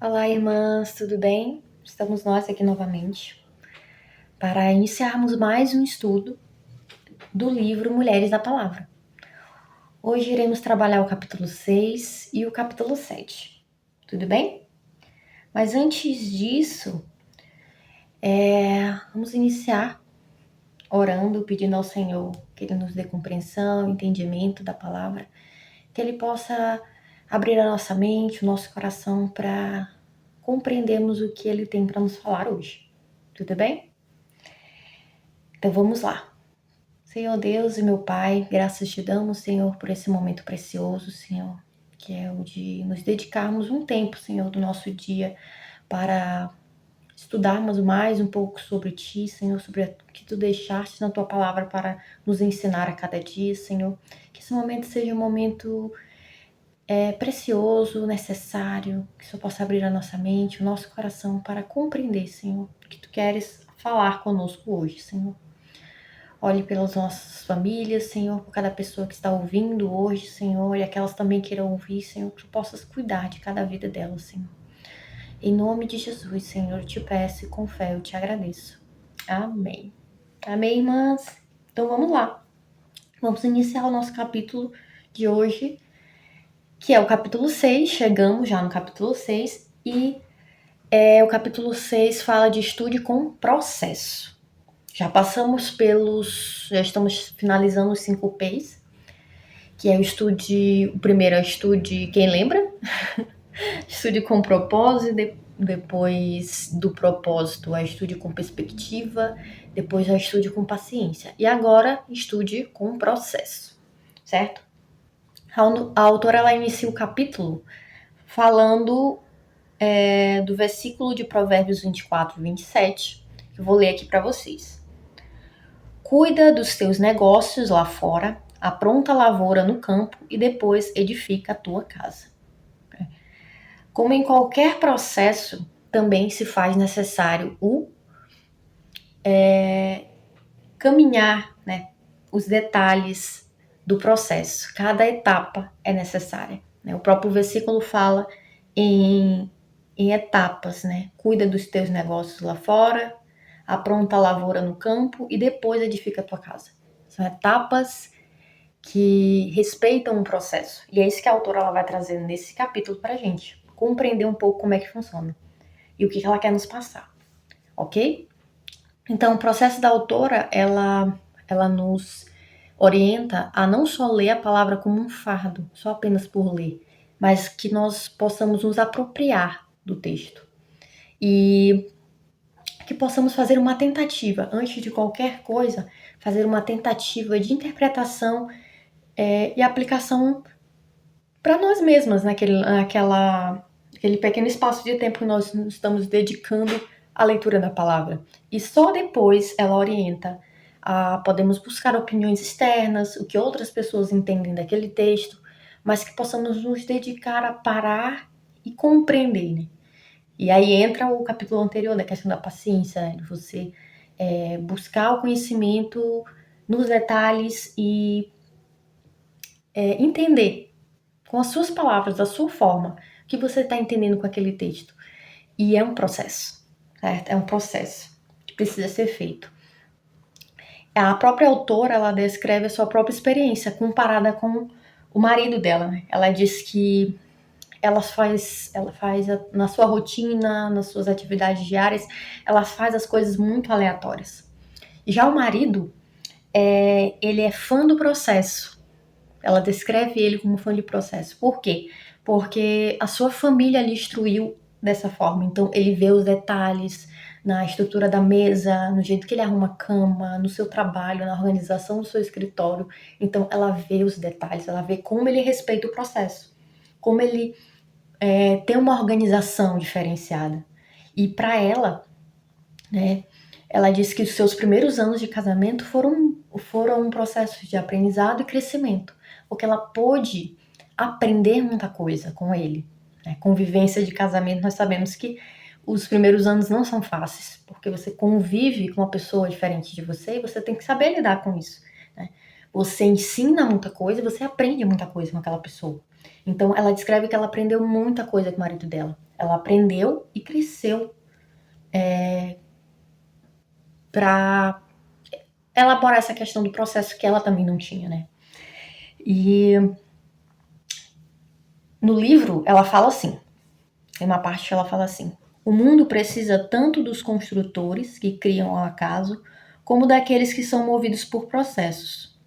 Olá, irmãs, tudo bem? Estamos nós aqui novamente para iniciarmos mais um estudo do livro Mulheres da Palavra. Hoje iremos trabalhar o capítulo 6 e o capítulo 7, tudo bem? Mas antes disso, vamos iniciar orando, pedindo ao Senhor que Ele nos dê compreensão, entendimento da palavra, que Ele possa abrir a nossa mente, o nosso coração para compreendermos o que Ele tem para nos falar hoje, tudo bem? Então vamos lá. Senhor Deus e meu Pai, graças te damos, Senhor, por esse momento precioso, Senhor, que é o de nos dedicarmos um tempo, Senhor, do nosso dia para estudarmos mais um pouco sobre Ti, Senhor, sobre o que Tu deixaste na Tua palavra para nos ensinar a cada dia, Senhor. Que esse momento seja um momento precioso, necessário, que só possa abrir a nossa mente, o nosso coração para compreender, Senhor, o que Tu queres falar conosco hoje, Senhor. Olhe pelas nossas famílias, Senhor, por cada pessoa que está ouvindo hoje, Senhor, e aquelas também queiram ouvir, Senhor, que tu possas cuidar de cada vida delas, Senhor. Em nome de Jesus, Senhor, eu te peço e com fé eu te agradeço. Amém. Amém, irmãs? Então vamos lá. Vamos iniciar o nosso capítulo de hoje, que é o capítulo 6. Chegamos já no capítulo 6 e o capítulo 6 fala de estude com processo. Já estamos finalizando os 5 P's, que é o primeiro é o estude, quem lembra? Estude com propósito, depois do propósito é estude com perspectiva, depois é estude com paciência. E agora, estude com processo, certo? A autora, ela inicia o capítulo falando do versículo de Provérbios 24, 27, que eu vou ler aqui para vocês. Cuida dos teus negócios lá fora, apronta a lavoura no campo e depois edifica a tua casa. Como em qualquer processo, também se faz necessário o caminhar, né? Os detalhes do processo. Cada etapa é necessária, né? O próprio versículo fala em etapas, né? Cuida dos teus negócios lá fora, apronta a lavoura no campo e depois edifica a tua casa. São etapas que respeitam o processo. E é isso que a autora ela vai trazer nesse capítulo pra gente. Compreender um pouco como é que funciona. E o que ela quer nos passar. Ok? Então, o processo da autora, ela nos orienta a não só ler a palavra como um fardo, só apenas por ler, mas que nós possamos nos apropriar do texto. E que possamos fazer uma tentativa, antes de qualquer coisa, fazer uma tentativa de interpretação e aplicação para nós mesmas, naquele pequeno espaço de tempo que nós estamos dedicando à leitura da palavra. E só depois ela orienta podemos buscar opiniões externas, o que outras pessoas entendem daquele texto, mas que possamos nos dedicar a parar e compreender, né? E aí entra o capítulo anterior da questão da paciência, né? De você buscar o conhecimento nos detalhes e entender com as suas palavras, da sua forma, o que você está entendendo com aquele texto. E é um processo, certo? É um processo que precisa ser feito. A própria autora, ela descreve a sua própria experiência comparada com o marido dela, né? Ela diz que ela faz na sua rotina, nas suas atividades diárias, ela faz as coisas muito aleatórias. Já o marido, ele é fã do processo. Ela descreve ele como fã de processo. Por quê? Porque a sua família lhe instruiu dessa forma. Então, ele vê os detalhes na estrutura da mesa, no jeito que ele arruma a cama, no seu trabalho, na organização do seu escritório. Então, ela vê os detalhes, ela vê como ele respeita o processo, como ele tem uma organização diferenciada. E para ela, né, ela disse que os seus primeiros anos de casamento foram um processo de aprendizado e crescimento, porque ela pôde aprender muita coisa com ele. Né? Convivência de casamento, nós sabemos que os primeiros anos não são fáceis, porque você convive com uma pessoa diferente de você e você tem que saber lidar com isso. Né? Você ensina muita coisa e você aprende muita coisa com aquela pessoa. Então, ela descreve que ela aprendeu muita coisa com o marido dela. Ela aprendeu e cresceu para elaborar essa questão do processo que ela também não tinha, né? E no livro ela fala assim, tem uma parte que ela fala assim: o mundo precisa tanto dos construtores que criam ao acaso, como daqueles que são movidos por processos.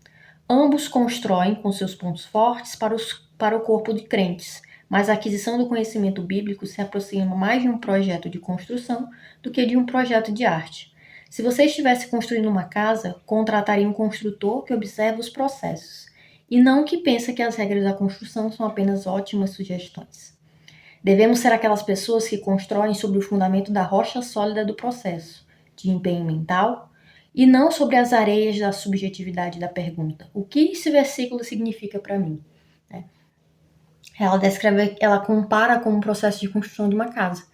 Ambos constroem com seus pontos fortes para o corpo de crentes, mas a aquisição do conhecimento bíblico se aproxima mais de um projeto de construção do que de um projeto de arte. Se você estivesse construindo uma casa, contrataria um construtor que observa os processos, e não que pensa que as regras da construção são apenas ótimas sugestões. Devemos ser aquelas pessoas que constroem sobre o fundamento da rocha sólida do processo, de empenho mental, e não sobre as areias da subjetividade da pergunta. O que esse versículo significa para mim? Ela compara com o processo de construção de uma casa.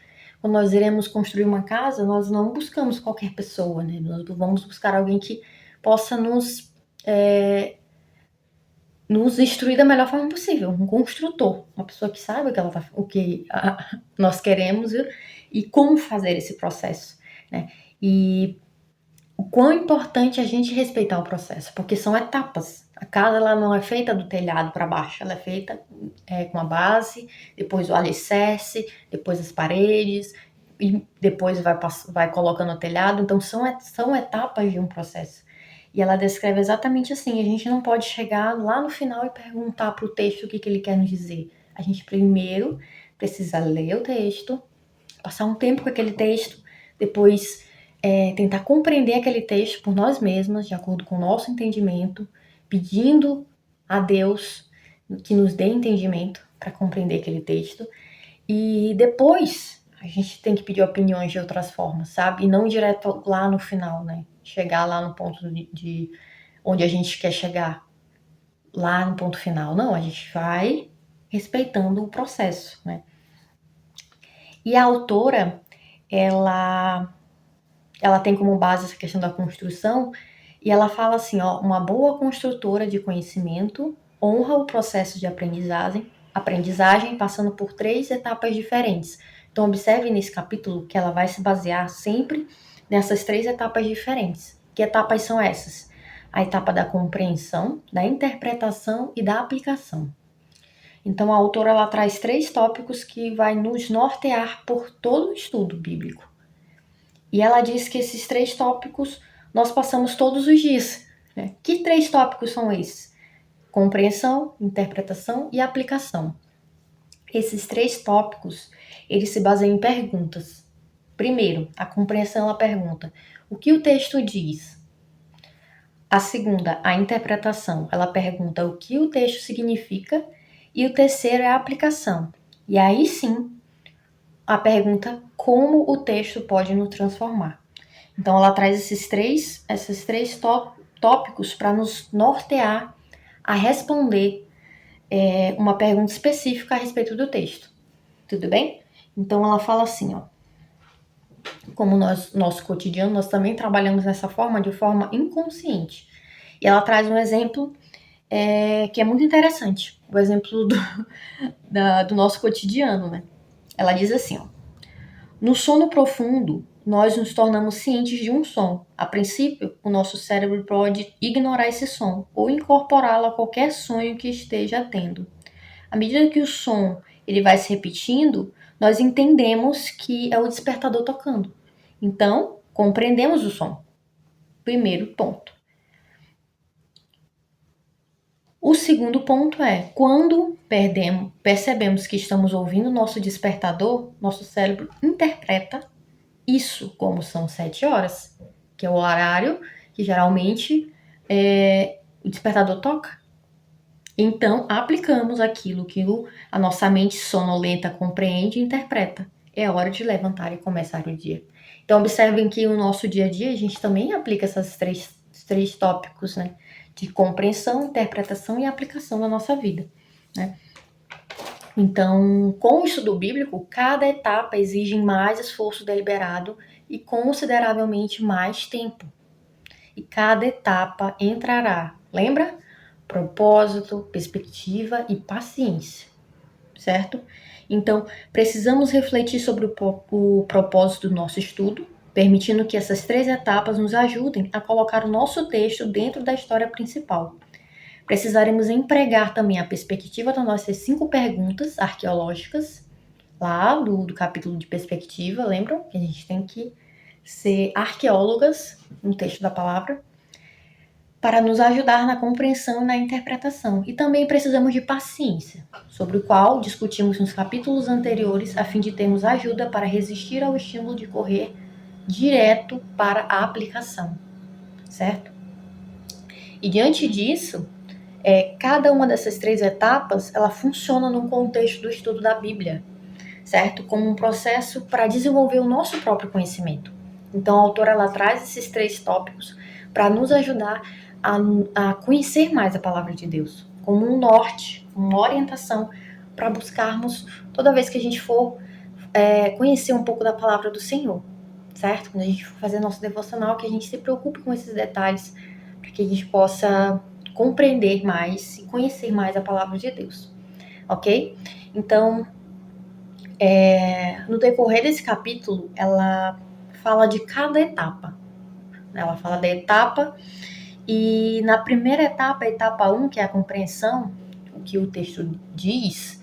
Quando nós iremos construir uma casa, nós não buscamos qualquer pessoa, né? Nós vamos buscar alguém que possa nos instruir da melhor forma possível, um construtor, uma pessoa que saiba o que nós queremos e como fazer esse processo, né? E o quão importante é a gente respeitar o processo, porque são etapas. A casa ela não é feita do telhado para baixo, ela é feita com a base, depois o alicerce, depois as paredes, e depois vai colocando o telhado. Então são etapas de um processo. E ela descreve exatamente assim: a gente não pode chegar lá no final e perguntar para o texto o que ele quer nos dizer. A gente primeiro precisa ler o texto, passar um tempo com aquele texto, depois tentar compreender aquele texto por nós mesmas, de acordo com o nosso entendimento, pedindo a Deus que nos dê entendimento para compreender aquele texto. E depois a gente tem que pedir opiniões de outras formas, sabe? E não direto lá no final, né? Chegar lá no ponto de onde a gente quer chegar, lá no ponto final. Não, a gente vai respeitando o processo, né? E a autora, ela tem como base essa questão da construção, e ela fala assim, ó: uma boa construtora de conhecimento honra o processo de aprendizagem passando por 3 etapas diferentes. Então observe nesse capítulo que ela vai se basear sempre nessas 3 etapas diferentes. Que etapas são essas? A etapa da compreensão, da interpretação e da aplicação. Então a autora ela traz 3 tópicos que vai nos nortear por todo o estudo bíblico. E ela diz que esses 3 tópicos nós passamos todos os dias, né? Que 3 tópicos são esses? Compreensão, interpretação e aplicação. Esses 3 tópicos, eles se baseiam em perguntas. Primeiro, a compreensão, ela pergunta: o que o texto diz? A segunda, a interpretação, ela pergunta o que o texto significa. E o terceiro é a aplicação. E aí sim, a pergunta: como o texto pode nos transformar? Então ela traz esses três tópicos para nos nortear a responder uma pergunta específica a respeito do texto. Tudo bem? Então ela fala assim, ó: como nosso cotidiano, nós também trabalhamos dessa forma, de forma inconsciente. E ela traz um exemplo que é muito interessante, o exemplo do nosso cotidiano, né? Ela diz assim, ó: no sono profundo, nós nos tornamos cientes de um som. A princípio, o nosso cérebro pode ignorar esse som ou incorporá-lo a qualquer sonho que esteja tendo. À medida que o som ele vai se repetindo, nós entendemos que é o despertador tocando. Então, compreendemos o som. Primeiro ponto. O segundo ponto é, quando percebemos que estamos ouvindo nosso despertador, nosso cérebro interpreta isso como são 7 horas, que é o horário que geralmente o despertador toca. Então, aplicamos aquilo que a nossa mente sonolenta compreende e interpreta. É hora de levantar e começar o dia. Então, observem que no nosso dia a dia a gente também aplica esses três tópicos, né? De compreensão, interpretação e aplicação na nossa vida, né? Então, com o estudo bíblico, cada etapa exige mais esforço deliberado e consideravelmente mais tempo. E cada etapa entrará, lembra? Propósito, perspectiva e paciência, certo? Então, precisamos refletir sobre o propósito do nosso estudo, permitindo que essas 3 etapas nos ajudem a colocar o nosso texto dentro da história principal. Precisaremos empregar também a perspectiva das nossas 5 perguntas arqueológicas, lá do capítulo de perspectiva, lembram? Que a gente tem que ser arqueólogas no texto da palavra, para nos ajudar na compreensão e na interpretação. E também precisamos de paciência, sobre o qual discutimos nos capítulos anteriores, a fim de termos ajuda para resistir ao estímulo de correr direto para a aplicação, certo? E diante disso, cada uma dessas 3 etapas, ela funciona no contexto do estudo da Bíblia, certo? Como um processo para desenvolver o nosso próprio conhecimento. Então, a autora, ela traz esses 3 tópicos para nos ajudar a conhecer mais a palavra de Deus, como um norte, uma orientação para buscarmos, toda vez que a gente for conhecer um pouco da palavra do Senhor, certo? Quando a gente for fazer nosso devocional, que a gente se preocupe com esses detalhes, para que a gente possa compreender mais e conhecer mais a palavra de Deus, ok? Então, no decorrer desse capítulo, ela fala de cada etapa. Ela fala da etapa, e na primeira etapa, a etapa 1, que é a compreensão, o que o texto diz,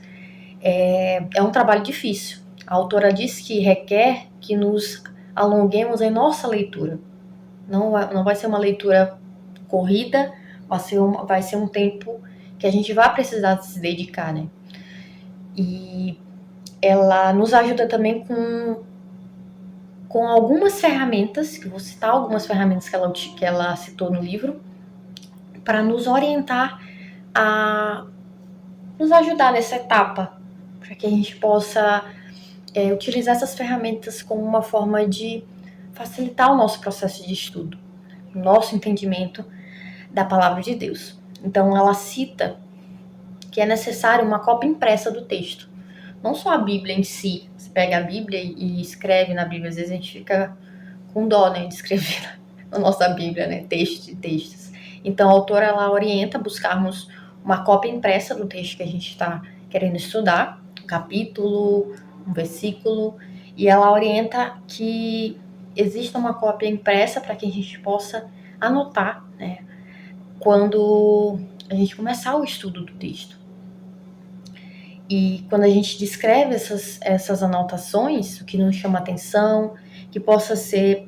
é um trabalho difícil. A autora diz que requer que nos alonguemos em nossa leitura. Não vai ser uma leitura corrida, vai ser um tempo que a gente vai precisar se dedicar, né? E ela nos ajuda também com algumas ferramentas, que vou citar algumas ferramentas que ela citou no livro, para nos orientar a nos ajudar nessa etapa, para que a gente possa utilizar essas ferramentas como uma forma de facilitar o nosso processo de estudo, o nosso entendimento da palavra de Deus. Então, ela cita que é necessário uma cópia impressa do texto. Não só a Bíblia em si. Você pega a Bíblia e escreve na Bíblia. Às vezes a gente fica com dó, né, de escrever na nossa Bíblia, né, textos e textos. Então, a autora, ela orienta buscarmos uma cópia impressa do texto que a gente está querendo estudar, um capítulo, um versículo, e ela orienta que exista uma cópia impressa para que a gente possa anotar, né, quando a gente começar o estudo do texto. E quando a gente descreve essas anotações, o que nos chama atenção, que possa ser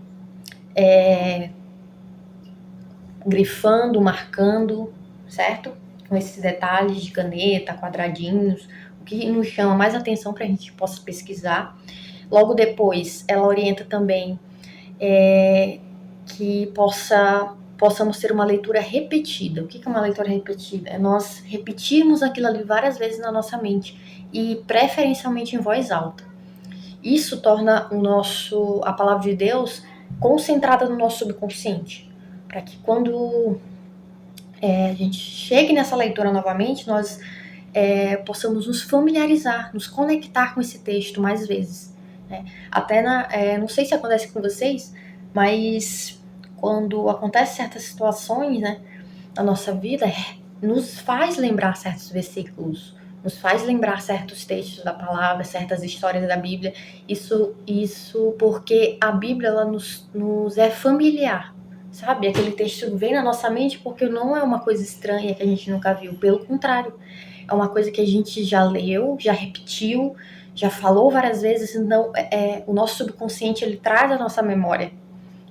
grifando, marcando, certo? Com esses detalhes de caneta, quadradinhos, o que nos chama mais atenção para a gente possa pesquisar. Logo depois, ela orienta também que possamos ter uma leitura repetida. O que é uma leitura repetida? É nós repetirmos aquilo ali várias vezes na nossa mente e preferencialmente em voz alta. Isso torna a palavra de Deus concentrada no nosso subconsciente, para que quando a gente chegue nessa leitura novamente, nós possamos nos familiarizar, nos conectar com esse texto mais vezes. Né? Até não sei se acontece com vocês, mas quando acontecem certas situações, né, na nossa vida, nos faz lembrar certos versículos, nos faz lembrar certos textos da palavra, certas histórias da Bíblia. Isso porque a Bíblia, ela nos é familiar, sabe? Aquele texto vem na nossa mente porque não é uma coisa estranha que a gente nunca viu, pelo contrário, é uma coisa que a gente já leu, já repetiu, já falou várias vezes. Então o nosso subconsciente, ele traz à nossa memória,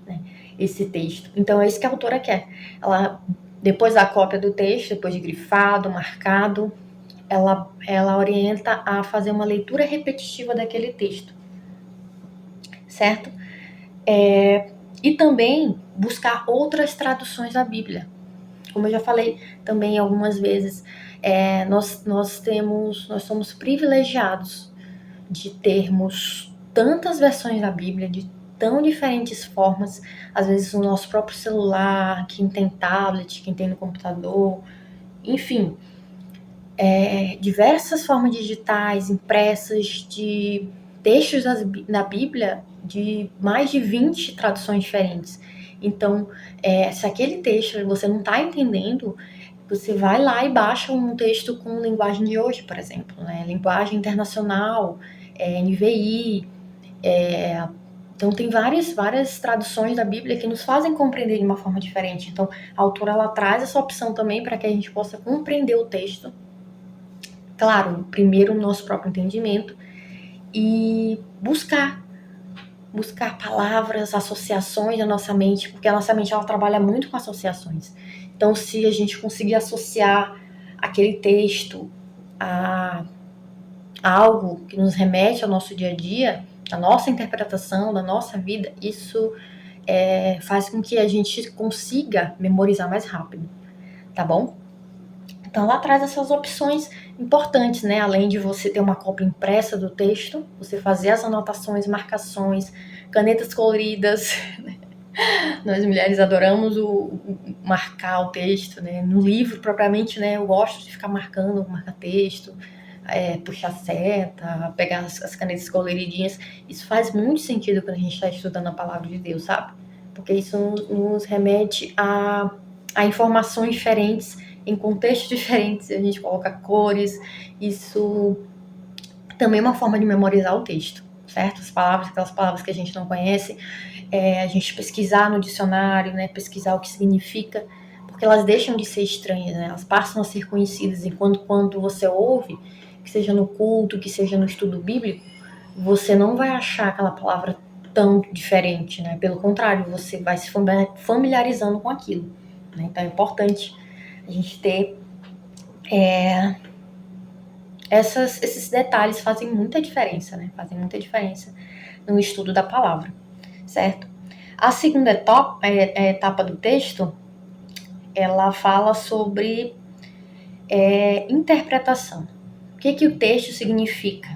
né, esse texto. Então é isso que a autora quer. Ela, depois da cópia do texto, depois de grifado, marcado, ela orienta a fazer uma leitura repetitiva daquele texto, certo? E também buscar outras traduções da Bíblia. Como eu já falei também algumas vezes, nós somos privilegiados de termos tantas versões da Bíblia, de tão diferentes formas, às vezes no nosso próprio celular, quem tem tablet, quem tem no computador, enfim, diversas formas digitais, impressas, de textos da Bíblia, de mais de 20 traduções diferentes. Então, se aquele texto você não está entendendo, Você vai lá e baixa um texto com linguagem de hoje, por exemplo, né? Linguagem internacional, NVI, então tem várias traduções da Bíblia que nos fazem compreender de uma forma diferente. Então a autora ela traz essa opção também para que a gente possa compreender o texto. Claro, primeiro o nosso próprio entendimento e buscar palavras, associações na nossa mente, porque a nossa mente ela trabalha muito com associações. Então se a gente conseguir associar aquele texto a algo que nos remete ao nosso dia a dia, a nossa interpretação da nossa vida, isso faz com que a gente consiga memorizar mais rápido, tá bom? Então ela traz essas opções importantes, né? Além de você ter uma cópia impressa do texto, você fazer as anotações, marcações, canetas coloridas. Nós mulheres adoramos marcar o texto, né? No livro propriamente, né? Eu gosto de ficar marcando, marcar texto, puxar seta, pegar as canetas coloridinhas. Isso faz muito sentido quando a gente está estudando a palavra de Deus, sabe? Porque isso nos remete a informações diferentes, em contextos diferentes, a gente coloca cores, isso também é uma forma de memorizar o texto, certo? As palavras, aquelas palavras que a gente não conhece, a gente pesquisar no dicionário, né? Pesquisar o que significa, porque elas deixam de ser estranhas, né? Elas passam a ser conhecidas, enquanto quando você ouve, que seja no culto, que seja no estudo bíblico, você não vai achar aquela palavra tão diferente, né? Pelo contrário, você vai se familiarizando com aquilo, né? Então é importante a gente ter esses detalhes fazem muita diferença, né? Fazem muita diferença no estudo da palavra, certo? A segunda etapa do texto, ela fala sobre interpretação. O que o texto significa?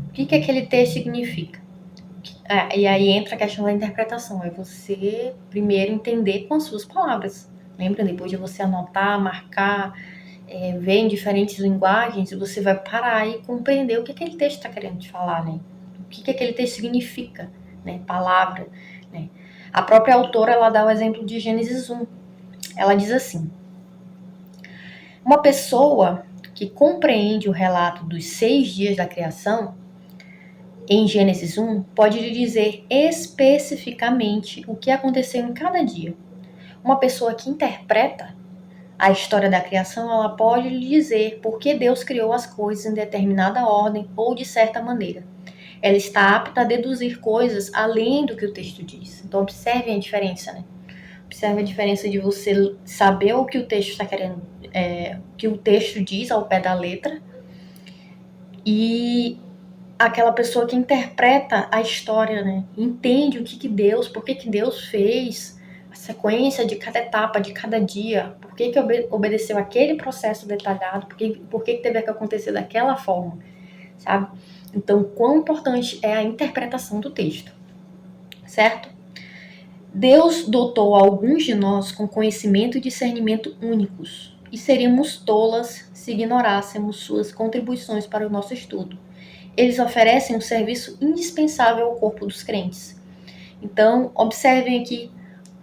O que aquele texto significa? E aí entra a questão da interpretação. É você primeiro entender com as suas palavras. Lembra? Depois de você anotar, marcar, ver em diferentes linguagens, você vai parar e compreender o que aquele texto está querendo te falar, né? O que aquele texto significa, né? Palavra, né? A própria autora, ela dá o exemplo de Gênesis 1. Ela diz assim: uma pessoa que compreende o relato dos 6 dias da criação, em Gênesis 1, pode lhe dizer especificamente o que aconteceu em cada dia. Uma pessoa que interpreta a história da criação, ela pode lhe dizer por que Deus criou as coisas em determinada ordem ou de certa maneira. Ela está apta a deduzir coisas além do que o texto diz. Então observem a diferença, né? Observe a diferença de você saber o que o texto está querendo, o que o texto diz ao pé da letra, e aquela pessoa que interpreta a história, né? Entende o que Deus, por que Deus fez a sequência de cada etapa, de cada dia, por que obedeceu aquele processo detalhado, por que teve que acontecer daquela forma, sabe? Então, quão importante é a interpretação do texto, certo? Deus dotou alguns de nós com conhecimento e discernimento únicos, e seríamos tolas se ignorássemos suas contribuições para o nosso estudo. Eles oferecem um serviço indispensável ao corpo dos crentes. Então, observem aqui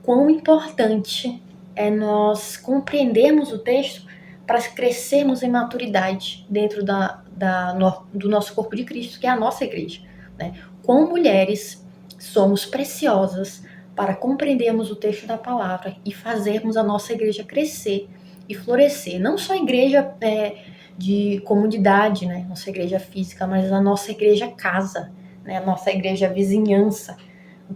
quão importante é nós compreendermos o texto para crescermos em maturidade dentro do nosso corpo de Cristo, que é a nossa igreja, né? Como mulheres, somos preciosas para compreendermos o texto da palavra e fazermos a nossa igreja crescer e florescer. Não só a igreja de comunidade, né? Nossa igreja física, mas a nossa igreja casa, né? A nossa igreja vizinhança.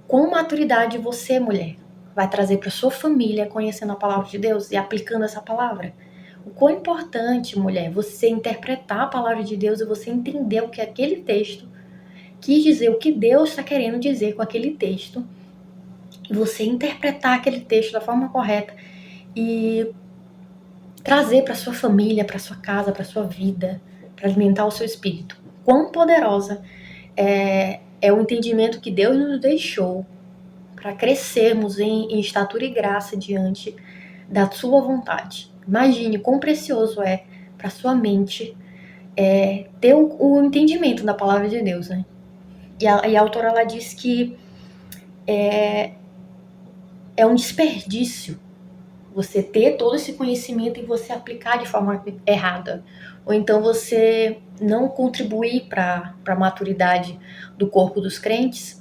Com maturidade você, mulher, vai trazer para sua família conhecendo a palavra de Deus e aplicando essa palavra. O quão importante, mulher, você interpretar a palavra de Deus e você entender o que aquele texto quis dizer, o que Deus está querendo dizer com aquele texto, e você interpretar aquele texto da forma correta e trazer para sua família, para sua casa, para sua vida, para alimentar o seu espírito. Quão poderosa é o entendimento que Deus nos deixou para crescermos em estatura e graça diante da sua vontade. Imagine quão precioso é para sua mente ter o entendimento da palavra de Deus, né? E a autora, ela diz que é um desperdício você ter todo esse conhecimento e você aplicar de forma errada. Ou então você não contribuir para a maturidade do corpo dos crentes,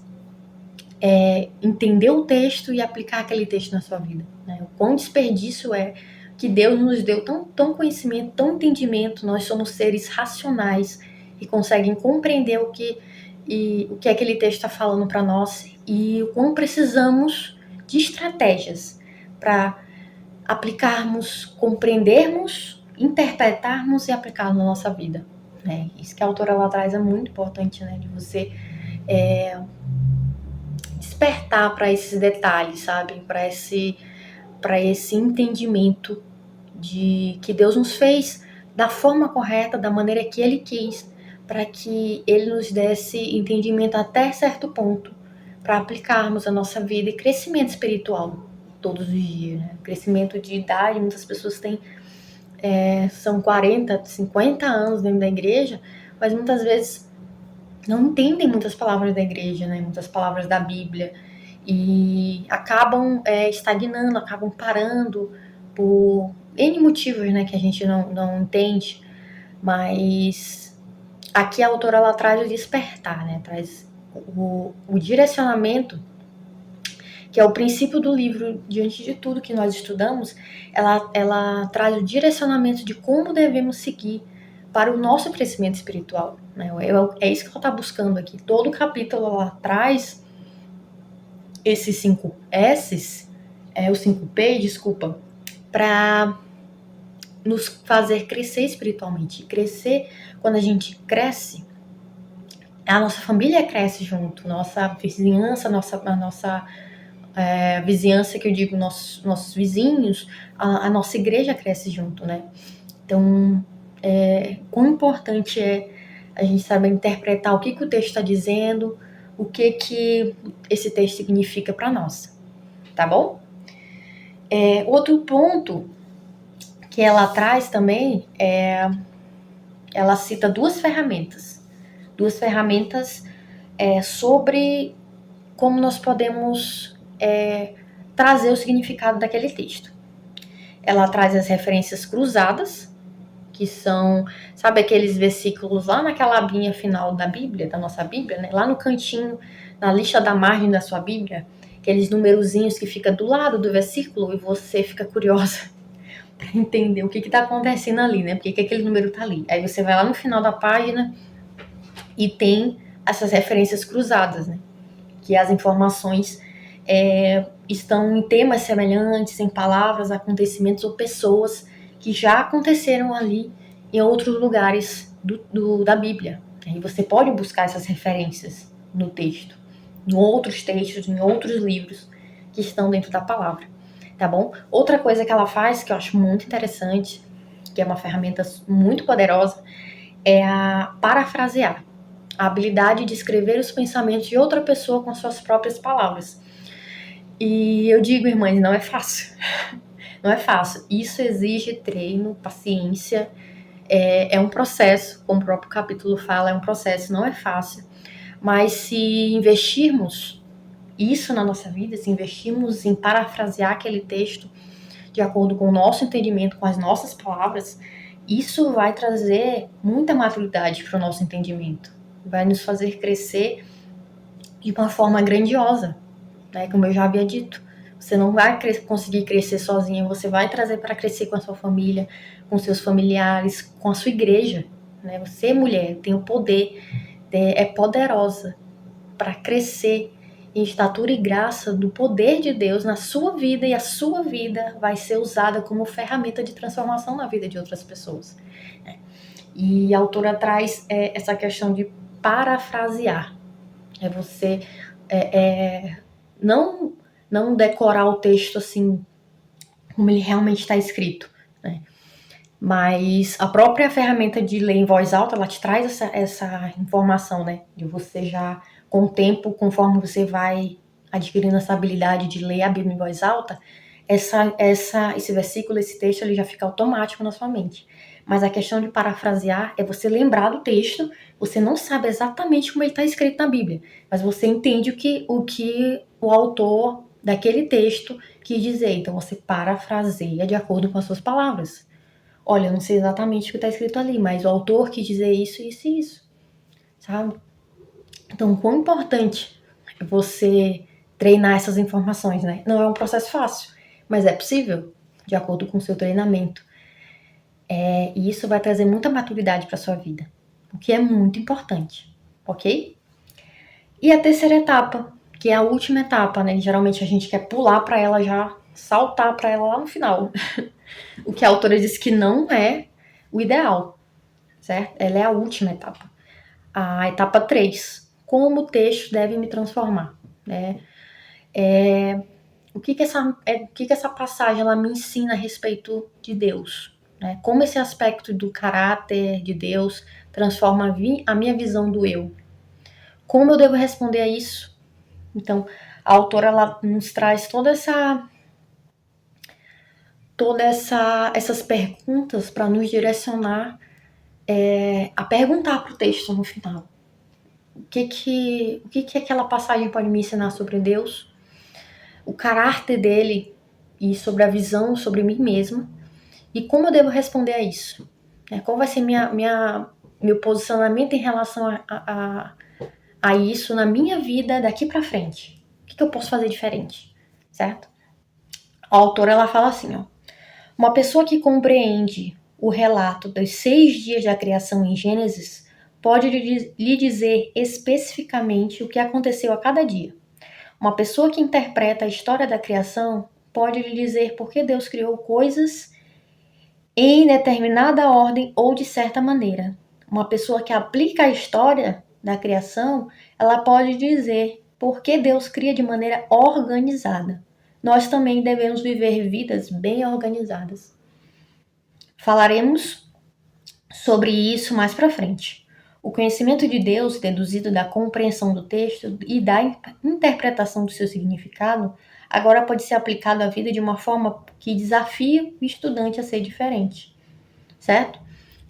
entender o texto e aplicar aquele texto na sua vida. Né? O quão desperdício é que Deus nos deu tão conhecimento, tão entendimento. Nós somos seres racionais e conseguem compreender o que aquele texto está falando para nós e o quão precisamos de estratégias para aplicarmos, compreendermos, interpretarmos e aplicarmos na nossa vida. Né? Isso que a autora lá traz é muito importante, né? De você despertar para esses detalhes, sabe? Para esse entendimento de que Deus nos fez da forma correta, da maneira que Ele quis, para que Ele nos desse entendimento até certo ponto, para aplicarmos a nossa vida e crescimento espiritual todos os dias, né? Crescimento de idade, muitas pessoas têm, são 40, 50 anos dentro da igreja, mas muitas vezes não entendem muitas palavras da igreja, né? Muitas palavras da Bíblia, e acabam estagnando, acabam parando por N motivos, né, que a gente não entende, mas aqui a autora ela traz o despertar, né, traz o direcionamento, que é o princípio do livro. Diante de tudo que nós estudamos, ela traz o direcionamento de como devemos seguir para o nosso crescimento espiritual, né? É isso que ela está buscando aqui. Todo capítulo ela traz esses 5 S's, os 5 P, desculpa, para nos fazer crescer espiritualmente. Crescer, quando a gente cresce, a nossa família cresce junto, nossa vizinhança, a nossa vizinhança, que eu digo, nossos vizinhos, a nossa igreja cresce junto, né? Então, quão importante é a gente saber interpretar o que o texto está dizendo, o que esse texto significa para nós, tá bom? Outro ponto que ela traz também ela cita duas ferramentas sobre como nós podemos trazer o significado daquele texto. Ela traz as referências cruzadas, que são, sabe, aqueles versículos lá naquela abinha final da Bíblia, da nossa Bíblia, né? Lá no cantinho, na lista da margem da sua Bíblia, aqueles numerozinhos que fica do lado do versículo e você fica curiosa para entender o que está acontecendo ali, né? Por que aquele número está ali. Aí você vai lá no final da página e tem essas referências cruzadas, né? Que as informações estão em temas semelhantes, em palavras, acontecimentos ou pessoas que já aconteceram ali em outros lugares da Bíblia. Aí você pode buscar essas referências no texto, em outros textos, em outros livros que estão dentro da palavra, tá bom? Outra coisa que ela faz, que eu acho muito interessante, que é uma ferramenta muito poderosa, é a parafrasear. A habilidade de escrever os pensamentos de outra pessoa com suas próprias palavras. E eu digo, irmãs, não é fácil. Não é fácil. Isso exige treino, paciência. É um processo, como o próprio capítulo fala, é um processo, não é fácil. Mas se investirmos isso na nossa vida, se investirmos em parafrasear aquele texto de acordo com o nosso entendimento, com as nossas palavras, isso vai trazer muita maturidade para o nosso entendimento. Vai nos fazer crescer de uma forma grandiosa, né? Como eu já havia dito, você não vai conseguir crescer sozinha, você vai trazer para crescer com a sua família, com seus familiares, com a sua igreja, né? Você, mulher, tem o poder, é poderosa para crescer em estatura e graça do poder de Deus na sua vida, e a sua vida vai ser usada como ferramenta de transformação na vida de outras pessoas, né? E a autora traz essa questão de parafrasear. É você não decorar o texto assim como ele realmente está escrito, né? Mas a própria ferramenta de ler em voz alta, ela te traz essa informação, né? De você já, com o tempo, conforme você vai adquirindo essa habilidade de ler a Bíblia em voz alta, esse versículo, esse texto, ele já fica automático na sua mente. Mas a questão de parafrasear é você lembrar do texto, você não sabe exatamente como ele está escrito na Bíblia, mas você entende o que o autor daquele texto quis dizer. Então você parafraseia de acordo com as suas palavras. Olha, eu não sei exatamente o que está escrito ali, mas o autor quis dizer isso, isso e isso, sabe? Então, quão importante é você treinar essas informações, né? Não é um processo fácil, mas é possível, de acordo com o seu treinamento. E isso vai trazer muita maturidade para sua vida, o que é muito importante, ok? E a terceira etapa, que é a última etapa, né? Geralmente a gente quer pular para ela já, saltar para ela lá no final. O que a autora diz que não é o ideal, certo? Ela é a última etapa. A etapa 3, como o texto deve me transformar, né? O que essa passagem ela me ensina a respeito de Deus, né? Como esse aspecto do caráter de Deus transforma a minha visão do eu. Como eu devo responder a isso? Então, a autora ela nos traz essas perguntas para nos direcionar a perguntar para o texto no final. O que aquela passagem pode me ensinar sobre Deus? O caráter dele e sobre a visão sobre mim mesma e como eu devo responder a isso, né? Qual vai ser meu posicionamento em relação a isso na minha vida daqui para frente? O que eu posso fazer diferente, certo? A autora ela fala assim, ó, uma pessoa que compreende o relato dos 6 dias da criação em Gênesis pode lhe dizer especificamente o que aconteceu a cada dia. Uma pessoa que interpreta a história da criação pode lhe dizer por que Deus criou coisas em determinada ordem ou de certa maneira. Uma pessoa que aplica a história da criação, ela pode dizer por que Deus cria de maneira organizada. Nós também devemos viver vidas bem organizadas. Falaremos sobre isso mais para frente. O conhecimento de Deus, deduzido da compreensão do texto e da interpretação do seu significado, agora pode ser aplicado à vida de uma forma que desafia o estudante a ser diferente, certo?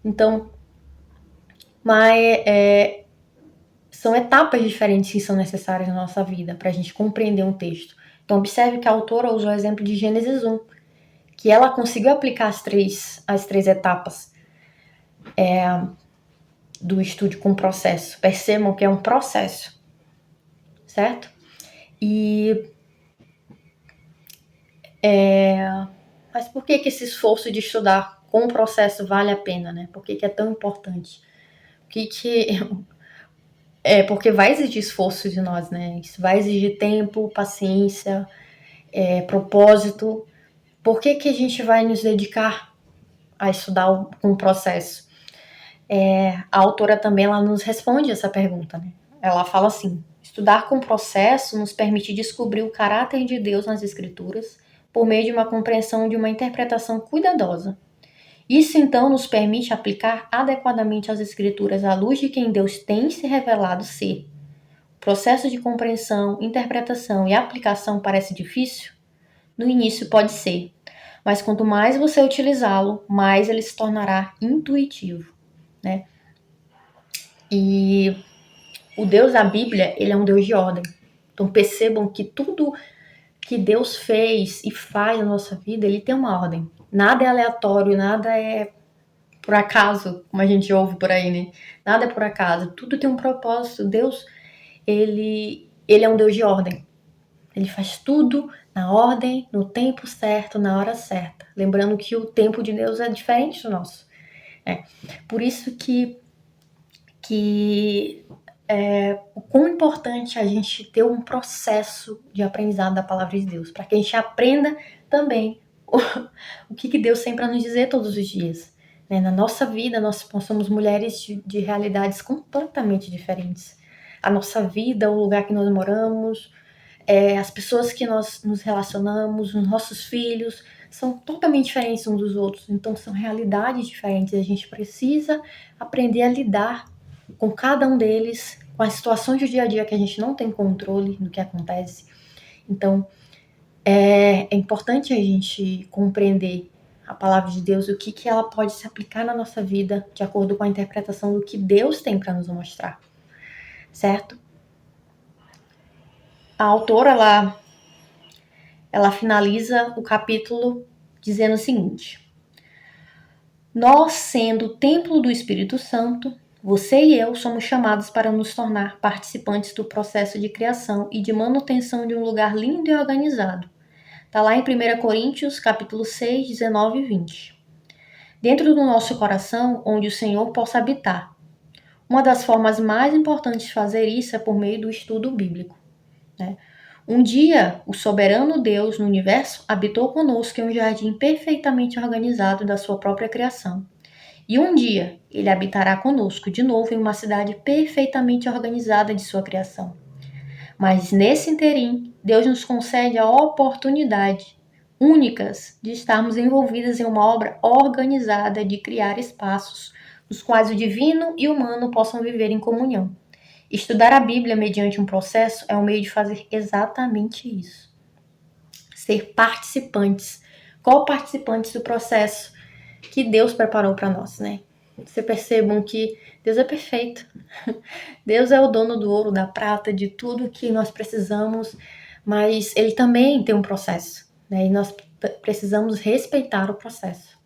Então, são etapas diferentes que são necessárias na nossa vida para a gente compreender um texto. Então, observe que a autora usou o exemplo de Gênesis 1, que ela conseguiu aplicar as três etapas do estudo com processo. Percebam que é um processo, certo? Mas por que esse esforço de estudar com o processo vale a pena, né? Por que é tão importante? Porque vai exigir esforço de nós, né? Isso vai exigir tempo, paciência, propósito. Por que a gente vai nos dedicar a estudar com o processo? A autora também ela nos responde essa pergunta, né? Ela fala assim, estudar com o processo nos permite descobrir o caráter de Deus nas escrituras por meio de uma compreensão de uma interpretação cuidadosa. Isso então nos permite aplicar adequadamente as escrituras à luz de quem Deus tem se revelado ser. O processo de compreensão, interpretação e aplicação parece difícil? No início pode ser, mas quanto mais você utilizá-lo, mais ele se tornará intuitivo, né? E o Deus da Bíblia, ele é um Deus de ordem. Então percebam que tudo que Deus fez e faz na nossa vida, ele tem uma ordem. Nada é aleatório, nada é por acaso, como a gente ouve por aí, né? Nada é por acaso, tudo tem um propósito. Deus, ele é um Deus de ordem. Ele faz tudo na ordem, no tempo certo, na hora certa. Lembrando que o tempo de Deus é diferente do nosso. Por isso que o quão importante a gente ter um processo de aprendizado da palavra de Deus, para que a gente aprenda também o que Deus tem para nos dizer todos os dias. Né? Na nossa vida, nós somos mulheres de realidades completamente diferentes. A nossa vida, o lugar que nós moramos, as pessoas que nós nos relacionamos, os nossos filhos, são totalmente diferentes uns dos outros. Então, são realidades diferentes. A gente precisa aprender a lidar com cada um deles, com as situações do dia a dia que a gente não tem controle do que acontece. Então, é importante a gente compreender a palavra de Deus, o que ela pode se aplicar na nossa vida, de acordo com a interpretação do que Deus tem para nos mostrar, certo? A autora, ela finaliza o capítulo dizendo o seguinte: nós, sendo o templo do Espírito Santo, você e eu somos chamados para nos tornar participantes do processo de criação e de manutenção de um lugar lindo e organizado. Está lá em 1 Coríntios, capítulo 6, 19 e 20. Dentro do nosso coração, onde o Senhor possa habitar. Uma das formas mais importantes de fazer isso é por meio do estudo bíblico, né? Um dia, o soberano Deus no universo habitou conosco em um jardim perfeitamente organizado da sua própria criação. E um dia, ele habitará conosco de novo em uma cidade perfeitamente organizada de sua criação. Mas nesse interim, Deus nos concede a oportunidade únicas de estarmos envolvidas em uma obra organizada de criar espaços nos quais o divino e o humano possam viver em comunhão. Estudar a Bíblia mediante um processo é um meio de fazer exatamente isso. Ser participantes, co-participantes do processo que Deus preparou para nós, né? Vocês percebam que Deus é perfeito. Deus é o dono do ouro, da prata, de tudo que nós precisamos, mas Ele também tem um processo, né? E nós precisamos respeitar o processo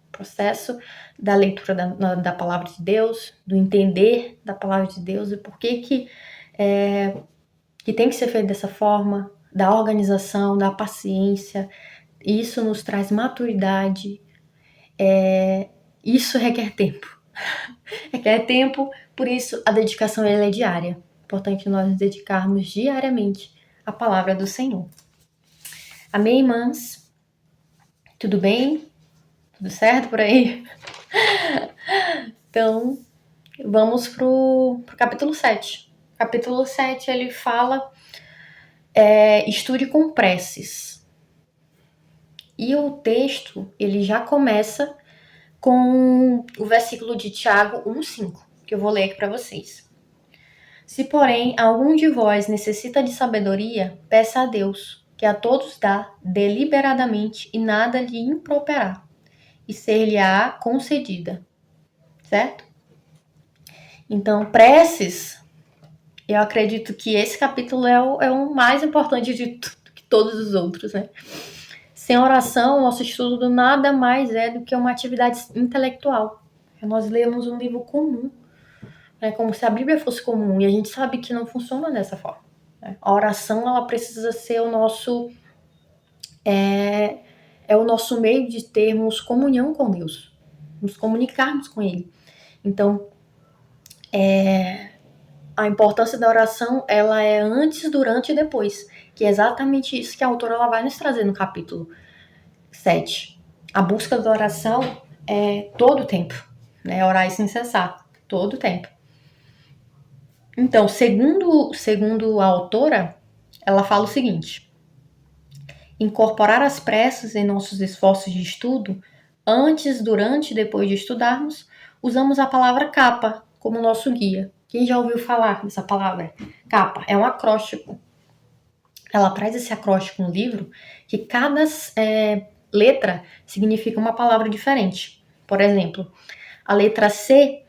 da leitura da palavra de Deus, do entender da palavra de Deus e por que tem que ser feito dessa forma, da organização, da paciência. Isso nos traz maturidade, isso requer tempo. Requer tempo, por isso a dedicação ela é diária. Importante nós nos dedicarmos diariamente à palavra do Senhor. Amém, irmãs? Tudo bem? Tudo certo por aí? Então, vamos pro capítulo 7. O capítulo 7, ele fala estude com preces. E o texto, ele já começa com o versículo de Tiago 1,5, que eu vou ler aqui para vocês. Se, porém, algum de vós necessita de sabedoria, peça a Deus, que a todos dá deliberadamente e nada lhe improperá, e ser-lhe-á concedida. Certo? Então, preces, eu acredito que esse capítulo é o mais importante de todos os outros, né? Sem oração, nosso estudo nada mais é do que uma atividade intelectual. Nós lemos um livro comum, né, como se a Bíblia fosse comum, e a gente sabe que não funciona dessa forma. Né? A oração, ela precisa ser o nosso o nosso meio de termos comunhão com Deus, nos comunicarmos com Ele. Então, a importância da oração, ela é antes, durante e depois, que é exatamente isso que a autora ela vai nos trazer no capítulo 7. A busca da oração é todo o tempo, né? Orar sem cessar, todo o tempo. Então, segundo a autora, ela fala o seguinte: incorporar as preces em nossos esforços de estudo, antes, durante e depois de estudarmos, usamos a palavra capa como nosso guia. Quem já ouviu falar dessa palavra? Capa é um acróstico. Ela traz esse acróstico no livro que cada letra significa uma palavra diferente. Por exemplo, a letra C,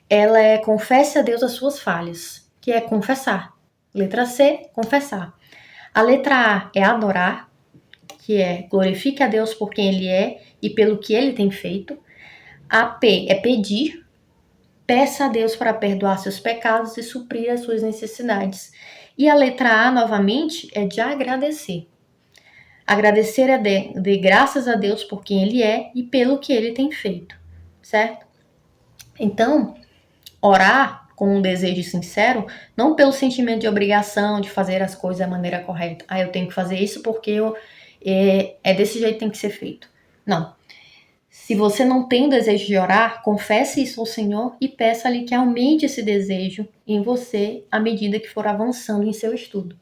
ela é confesse a Deus as suas falhas, que é confessar. Letra C, confessar. A letra A é adorar, que é glorifique a Deus por quem Ele é e pelo que Ele tem feito. A P é pedir, peça a Deus para perdoar seus pecados e suprir as suas necessidades. E a letra A, novamente, é de agradecer. Agradecer é de graças a Deus por quem Ele é e pelo que Ele tem feito, certo? Então, orar com um desejo sincero, não pelo sentimento de obrigação de fazer as coisas da maneira correta. Eu tenho que fazer isso porque é desse jeito que tem que ser feito. Não. Se você não tem o desejo de orar, confesse isso ao Senhor e peça-lhe que aumente esse desejo em você à medida que for avançando em seu estudo.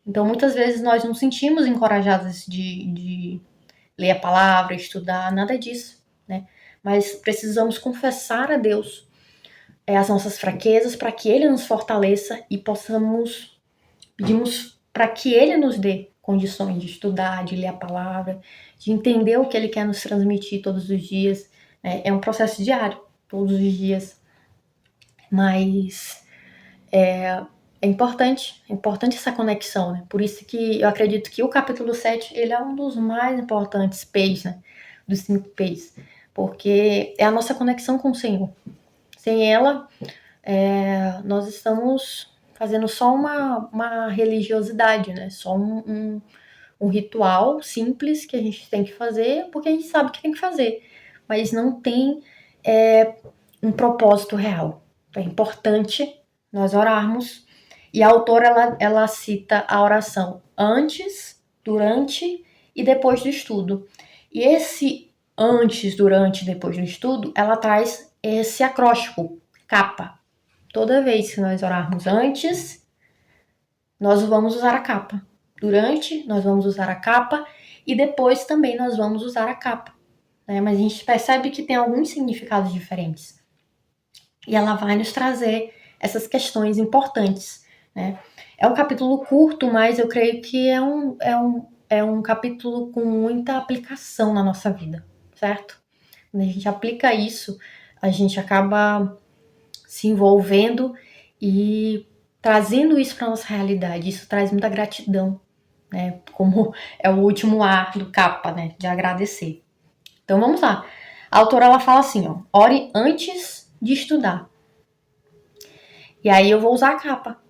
Então, muitas vezes nós não sentimos encorajados de ler a palavra, estudar, nada disso, né? Mas precisamos confessar a Deus as nossas fraquezas para que Ele nos fortaleça e pedimos para que Ele nos dê condições de estudar, de ler a palavra, de entender o que Ele quer nos transmitir todos os dias. É um processo diário, todos os dias. Mas é importante essa conexão, né? Por isso que eu acredito que o capítulo 7, ele é um dos mais importantes P's, né? Dos 5 P's, porque é a nossa conexão com o Senhor. Sem ela, nós estamos fazendo só uma religiosidade, né? Só um ritual simples que a gente tem que fazer porque a gente sabe que tem que fazer, mas não tem um propósito real. Então, é importante nós orarmos, e a autora ela cita a oração antes, durante e depois do estudo. E esse antes, durante e depois do estudo, ela traz esse acróstico, capa. Toda vez que nós orarmos antes, nós vamos usar a capa. Durante, nós vamos usar a capa, e depois também nós vamos usar a capa. Né? Mas a gente percebe que tem alguns significados diferentes. E ela vai nos trazer essas questões importantes. Né? É um capítulo curto, mas eu creio que é um capítulo com muita aplicação na nossa vida, certo? Quando a gente aplica isso, a gente acaba se envolvendo e trazendo isso para nossa realidade. Isso traz muita gratidão, né? Como é o último ar do capa, né? De agradecer. Então vamos lá. A autora ela fala assim, ó, ore antes de estudar. E aí eu vou usar a capa.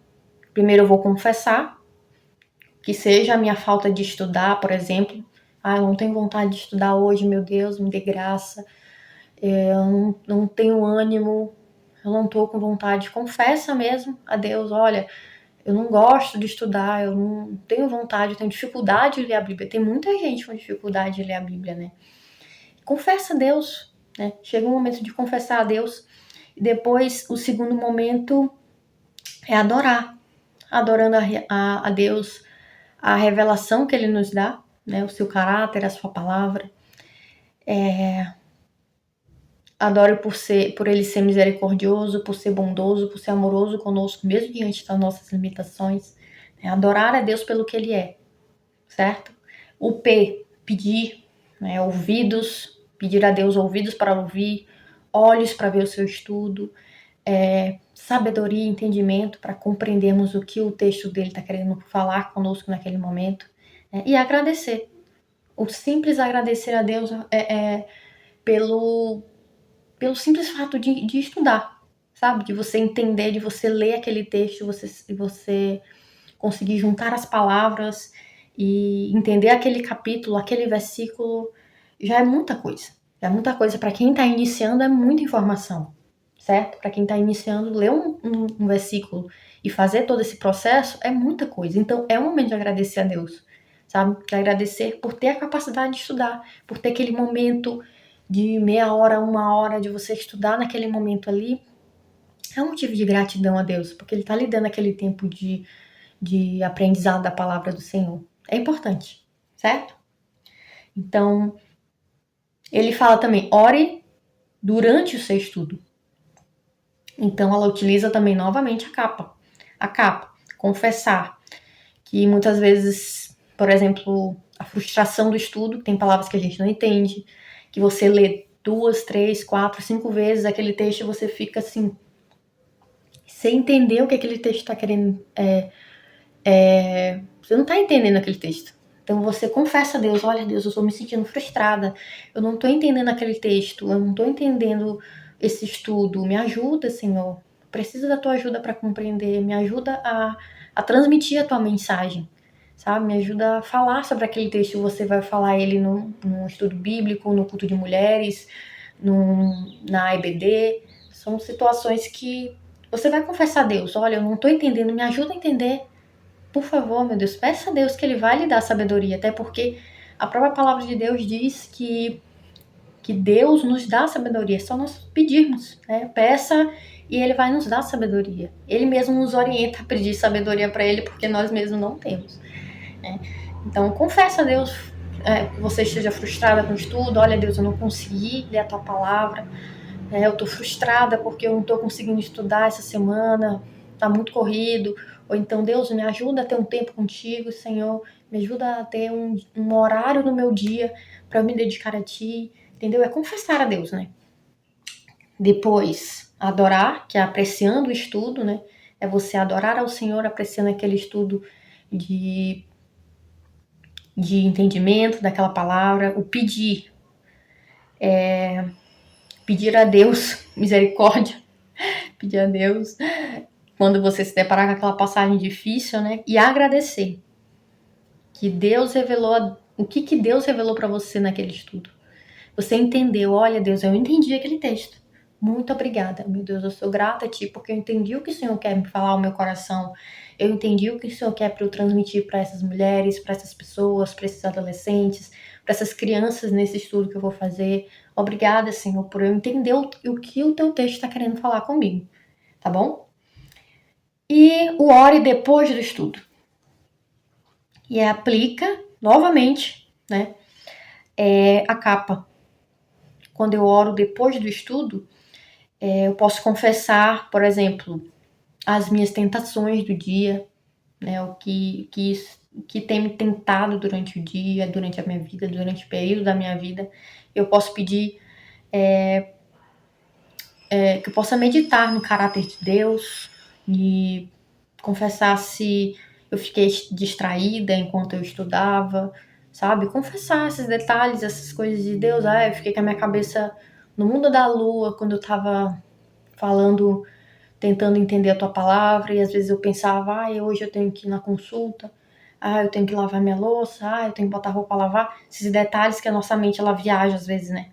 Primeiro eu vou confessar que seja a minha falta de estudar, por exemplo. Ah, eu não tenho vontade de estudar hoje, meu Deus, me dê graça. Eu não tenho ânimo, eu não tô com vontade. Confessa mesmo a Deus, olha, eu não gosto de estudar, eu não tenho vontade, eu tenho dificuldade de ler a Bíblia. Tem muita gente com dificuldade de ler a Bíblia, né? Confessa a Deus, né? Chega um momento de confessar a Deus. E depois, o segundo momento é adorar. Adorando a Deus, a revelação que Ele nos dá, né? O seu caráter, a sua palavra. Adore por Ele ser misericordioso, por ser bondoso, por ser amoroso conosco, mesmo diante das nossas limitações. Adorar a Deus pelo que Ele é, certo? O P, pedir, né? Ouvidos, pedir a Deus ouvidos para ouvir, olhos para ver o seu estudo, sabedoria e entendimento para compreendermos o que o texto dele está querendo falar conosco naquele momento, né? E agradecer. O simples agradecer a Deus pelo simples fato de estudar, sabe? De você entender, de você ler aquele texto, de você conseguir juntar as palavras e entender aquele capítulo, aquele versículo, já é muita coisa. É muita coisa. Para quem está iniciando, é muita informação, certo? Para quem está iniciando, ler um versículo e fazer todo esse processo é muita coisa. Então, é um momento de agradecer a Deus, sabe? De agradecer por ter a capacidade de estudar, por ter aquele momento de meia hora, uma hora de você estudar naquele momento ali. É um motivo de gratidão a Deus, porque Ele está lhe dando aquele tempo de aprendizado da palavra do Senhor. É importante, certo? Então, ele fala também, ore durante o seu estudo. Então, ela utiliza também novamente a capa, confessar, que muitas vezes, por exemplo, a frustração do estudo, tem palavras que a gente não entende, que você lê 2, 3, 4, 5 vezes aquele texto e você fica assim, sem entender o que aquele texto está querendo. Você não está entendendo aquele texto. Então você confessa a Deus, olha Deus, eu estou me sentindo frustrada, eu não estou entendendo aquele texto, eu não estou entendendo esse estudo, me ajuda, Senhor, preciso da tua ajuda para compreender, me ajuda a transmitir a tua mensagem, sabe, me ajuda a falar sobre aquele texto, você vai falar ele num estudo bíblico, no culto de mulheres, na EBD, são situações que você vai confessar a Deus, olha, eu não estou entendendo, me ajuda a entender. Por favor, meu Deus, peça a Deus que Ele vai lhe dar sabedoria, até porque a própria palavra de Deus diz que Deus nos dá sabedoria, é só nós pedirmos, né? Peça e Ele vai nos dar sabedoria. Ele mesmo nos orienta a pedir sabedoria para Ele, porque nós mesmos não temos, né? Então, confessa a Deus que você esteja frustrada com o estudo, olha Deus, eu não consegui ler a Tua palavra, eu tô frustrada porque eu não tô conseguindo estudar essa semana, tá muito corrido. Ou então, Deus, me ajuda a ter um tempo contigo, Senhor. Me ajuda a ter um horário no meu dia para eu me dedicar a Ti. Entendeu? É confessar a Deus, né? Depois, adorar, que é apreciando o estudo, né? é você adorar ao Senhor apreciando aquele estudo de entendimento daquela palavra, o pedir, pedir a Deus misericórdia, pedir a Deus quando você se deparar com aquela passagem difícil, né? E agradecer que Deus revelou, o que Deus revelou para você naquele estudo. Você entendeu, olha Deus, eu entendi aquele texto. Muito obrigada, meu Deus, eu sou grata a Ti, porque eu entendi o que o Senhor quer me falar ao meu coração. Eu entendi o que o Senhor quer para eu transmitir para essas mulheres, para essas pessoas, para esses adolescentes, para essas crianças nesse estudo que eu vou fazer. Obrigada, Senhor, por eu entender o que o Teu texto está querendo falar comigo, tá bom? E o ore depois do estudo. E aplica novamente, né, a capa. Quando eu oro depois do estudo, eu posso confessar, por exemplo, as minhas tentações do dia, né, o que tem me tentado durante o dia, durante a minha vida, durante o período da minha vida. Eu posso pedir que eu possa meditar no caráter de Deus e confessar se eu fiquei distraída enquanto eu estudava, sabe? Confessar esses detalhes, essas coisas de Deus. Eu fiquei com a minha cabeça no mundo da lua quando eu tava falando, tentando entender a tua palavra, e às vezes eu pensava, hoje eu tenho que ir na consulta, eu tenho que lavar minha louça, eu tenho que botar roupa a lavar. Esses detalhes que a nossa mente, ela viaja às vezes, né?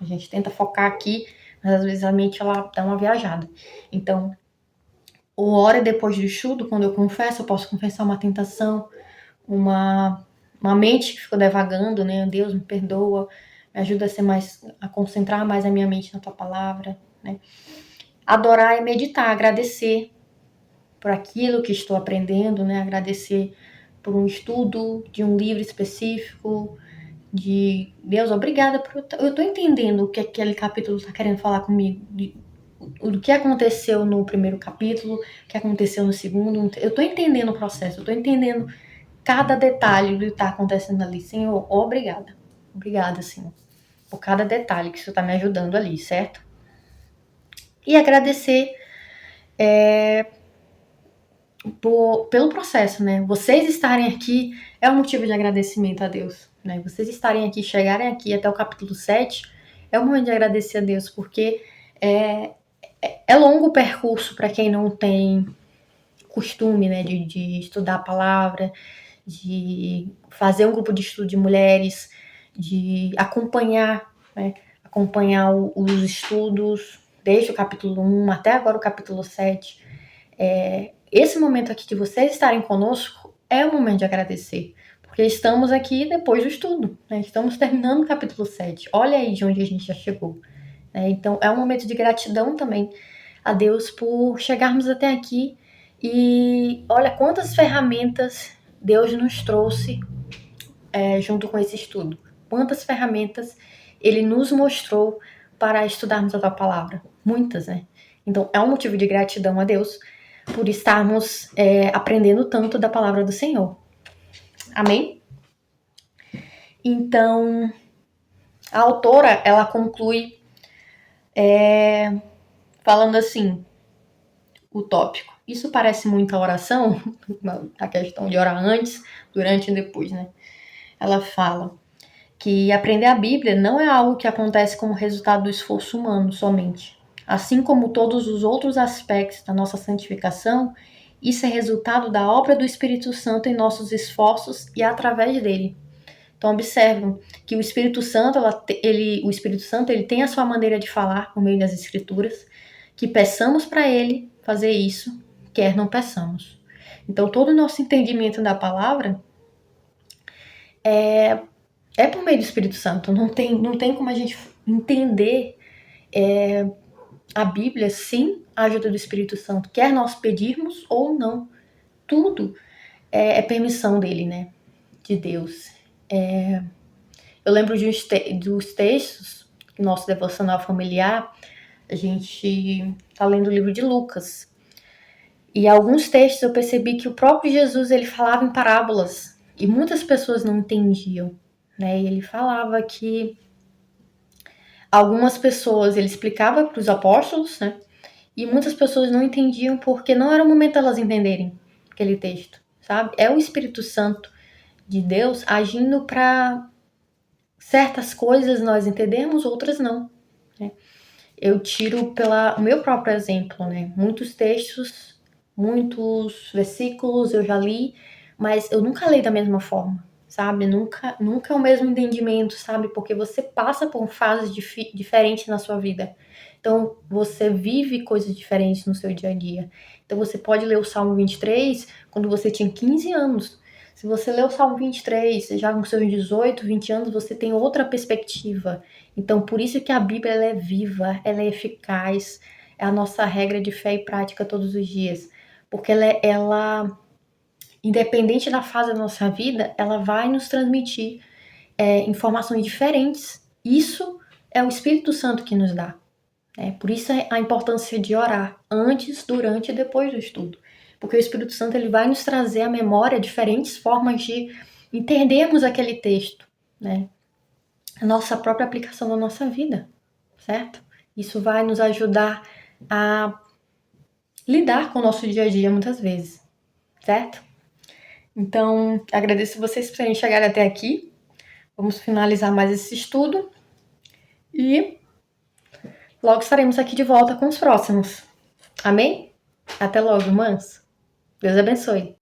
A gente tenta focar aqui, mas às vezes a mente, ela dá uma viajada. Então, o hora depois do estudo, quando eu confesso, eu posso confessar uma tentação, uma mente que ficou devagando, né? Deus me perdoa, me ajuda a concentrar mais a minha mente na tua palavra, né? Adorar e meditar, agradecer por aquilo que estou aprendendo, né? Agradecer por um estudo de um livro específico, de Deus, obrigada por eu estou entendendo o que aquele capítulo está querendo falar comigo, o que aconteceu no primeiro capítulo, o que aconteceu no segundo. Eu estou entendendo o processo, eu estou entendendo cada detalhe do que está acontecendo ali. Senhor, obrigada. Obrigada, Senhor, por cada detalhe que o Senhor está me ajudando ali, certo? E agradecer pelo processo, né? Vocês estarem aqui é um motivo de agradecimento a Deus, né? Vocês estarem aqui, chegarem aqui até o capítulo 7, é um momento de agradecer a Deus, porque é longo o percurso para quem não tem costume, né, de estudar a palavra, de fazer um grupo de estudo de mulheres, de acompanhar, né, os estudos desde o capítulo 1 até agora o capítulo 7. Esse momento aqui de vocês estarem conosco é um momento de agradecer, porque estamos aqui depois do estudo, né? Estamos terminando o capítulo 7. Olha aí de onde a gente já chegou, né? Então é um momento de gratidão também a Deus por chegarmos até aqui. E olha quantas ferramentas Deus nos trouxe junto com esse estudo. Quantas ferramentas Ele nos mostrou para estudarmos a tua palavra. Muitas, né? Então é um motivo de gratidão a Deus por estarmos aprendendo tanto da palavra do Senhor. Amém? Então, a autora, ela conclui falando assim, o tópico. Isso parece muita oração, a questão de orar antes, durante e depois, né? Ela fala que aprender a Bíblia não é algo que acontece como resultado do esforço humano somente. Assim como todos os outros aspectos da nossa santificação, isso é resultado da obra do Espírito Santo em nossos esforços e através dele. Então observam que o Espírito Santo, ele tem a sua maneira de falar por meio das Escrituras, que peçamos para ele fazer isso, quer não peçamos. Então todo o nosso entendimento da palavra é por meio do Espírito Santo. Não tem como a gente entender a Bíblia sem a ajuda do Espírito Santo, quer nós pedirmos ou não. Tudo é permissão dele, né? De Deus. Eu lembro dos textos do nosso devocional familiar. A gente tá lendo o livro de Lucas. E alguns textos eu percebi que o próprio Jesus, ele falava em parábolas. E muitas pessoas não entendiam, né? E ele falava que algumas pessoas, ele explicava para os apóstolos, né? E muitas pessoas não entendiam porque não era o momento delas entenderem aquele texto, sabe? É o Espírito Santo de Deus agindo para certas coisas nós entendemos, outras não, né? Eu tiro pelo meu próprio exemplo, né? Muitos textos, muitos versículos eu já li, mas eu nunca leio da mesma forma, sabe? Nunca é o mesmo entendimento, sabe? Porque você passa por fases diferentes na sua vida. Então, você vive coisas diferentes no seu dia a dia. Então, você pode ler o Salmo 23 quando você tinha 15 anos. Se você ler o Salmo 23, já com seus 18, 20 anos, você tem outra perspectiva. Então, por isso que a Bíblia ela é viva, ela é eficaz, é a nossa regra de fé e prática todos os dias. Porque ela independente da fase da nossa vida, ela vai nos transmitir informações diferentes. Isso é o Espírito Santo que nos dá. Por isso a importância de orar antes, durante e depois do estudo. Porque o Espírito Santo ele vai nos trazer à memória diferentes formas de entendermos aquele texto, né? A nossa própria aplicação na nossa vida, certo? Isso vai nos ajudar a lidar com o nosso dia a dia muitas vezes, certo? Então, agradeço vocês por terem chegado até aqui. Vamos finalizar mais esse estudo e logo estaremos aqui de volta com os próximos. Amém? Até logo, irmãs. Deus abençoe.